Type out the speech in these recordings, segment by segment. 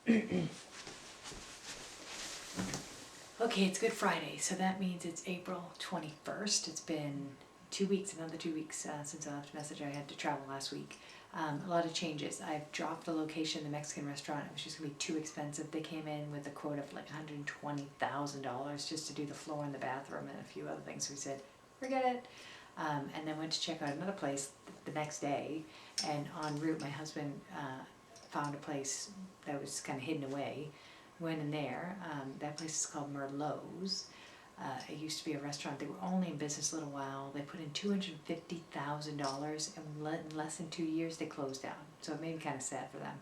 Okay, it's Good Friday, so that means it's April 21st. It's been 2 weeks, another 2 weeks since I left a message. I had to travel last week. A lot of changes. I've dropped the location, the Mexican restaurant. It was just going to be too expensive. They came in with a quote of like $120,000 just to do the floor in the bathroom and a few other things. So we said, forget it. And then went to check out another place the next day. And en route, my husband found a place that was kind of hidden away. Went in there. That place is called Merlot's. It used to be a restaurant. They were only in business a little while. They put in $250,000, and in less than 2 years they closed down. So it made me kind of sad for them.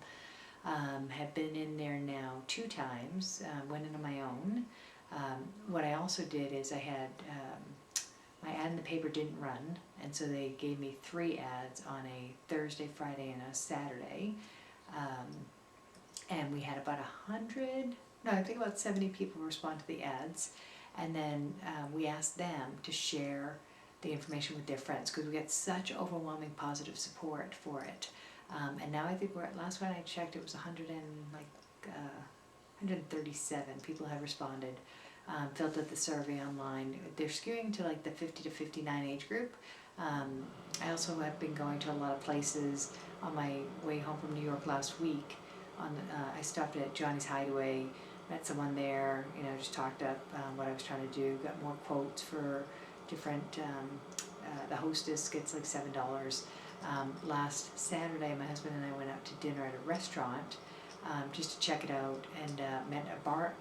Have been in there now 2 times. Went in on my own. What I also did is I had my ad in the paper didn't run, and so they gave me 3 ads on a Thursday, Friday, and a Saturday. And we had about 70 people respond to the ads. And then we asked them to share the information with their friends because we get such overwhelming positive support for it. And now I think we're at, last one I checked, it was 137 people have responded, filled out the survey online. They're skewing to like the 50 to 59 age group. I also have been going to a lot of places. On my way home from New York last week, I stopped at Johnny's Hideaway, met someone there, just talked up what I was trying to do, got more quotes for different, the hostess gets like $7. Last Saturday, my husband and I went out to dinner at a restaurant just to check it out, and met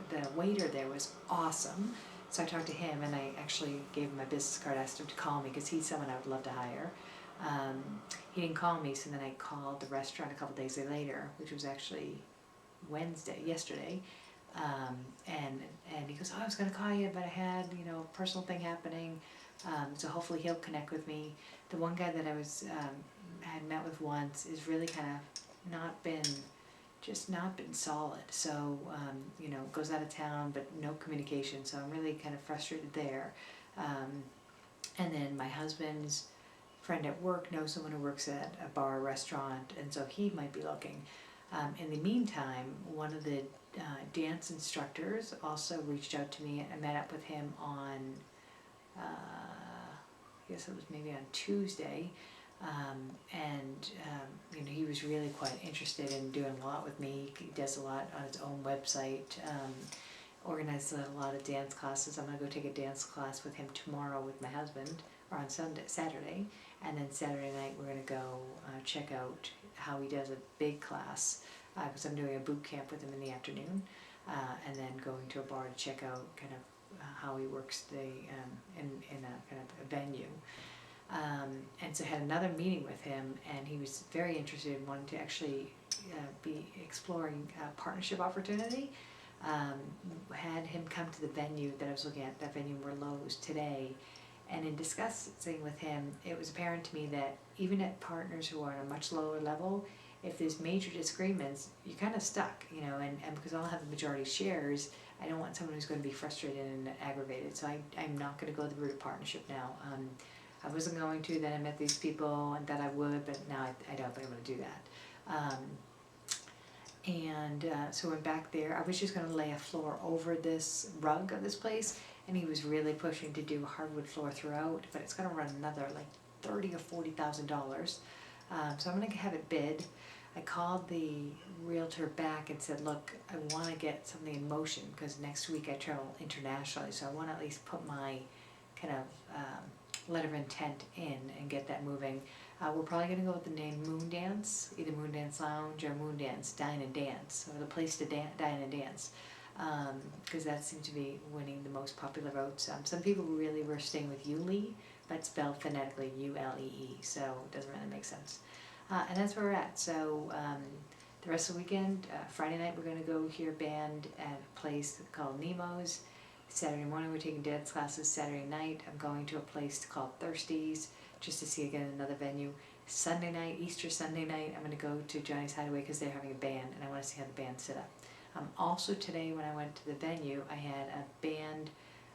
the waiter there was awesome. So I talked to him, and I actually gave him my business card, asked him to call me because he's someone I would love to hire. He didn't call me, so then I called the restaurant a couple days later, which was actually yesterday, and he goes, I was going to call you, but I had, a personal thing happening, so hopefully he'll connect with me. The one guy that I had met with once is really kind of not been solid, so, goes out of town, but no communication, so I'm really kind of frustrated there. And then my husband's friend at work knows someone who works at a bar or restaurant, and so he might be looking. In the meantime, one of the dance instructors also reached out to me. I met up with him on, I guess it was maybe on Tuesday, and he was really quite interested in doing a lot with me. He does a lot on his own website, organizes a lot of dance classes. I'm going to go take a dance class with him tomorrow with my husband, or on Saturday, and then Saturday night we're going to go check out how he does a big class, because I'm doing a boot camp with him in the afternoon, and then going to a bar to check out kind of how he works in a kind of a venue. And so I had another meeting with him, and he was very interested in wanting to actually be exploring a partnership opportunity. Had him come to the venue that I was looking at, that venue Merlot's, today, and in discussing with him, it was apparent to me that even at partners who are at a much lower level, if there's major disagreements, you're kind of stuck, and because I'll have the majority shares, I don't want someone who's going to be frustrated and aggravated, so I'm not going to go the route of partnership now. I wasn't going to, then I met these people, and that I would, but now I don't think I'm going to do that. So went back there. I was just going to lay a floor over this rug of this place, and he was really pushing to do a hardwood floor throughout, but it's going to run another like $30,000 or $40,000. So I'm going to have it bid. I called the realtor back and said, look, I want to get something in motion because next week I travel internationally, so I want to at least put my kind of letter of intent in and get that moving. We're probably going to go with the name Moondance, either Moondance Lounge or Moondance Dine and Dance, or the place to dine and dance, because that seemed to be winning the most popular votes. Some people really were staying with Yulee, but spelled phonetically Ulee, so it doesn't really make sense. And that's where we're at. So the rest of the weekend, Friday night we're going to go hear a band at a place called Nemo's. Saturday morning we're taking dance classes. Saturday night I'm going to a place called Thirsties just to see again another venue. Sunday night, Easter Sunday night, I'm going to go to Johnny's Hideaway because they're having a band and I want to see how the band set up. Also today when I went to the venue, I had a band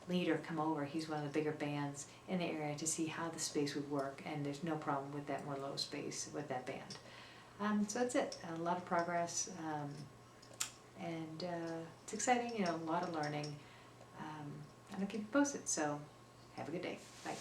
leader come over. He's one of the bigger bands in the area to see how the space would work, and there's no problem with that Merlot space with that band. So that's it. A lot of progress. it's exciting, you know, a lot of learning, and I'll keep you posted. So have a good day. Bye.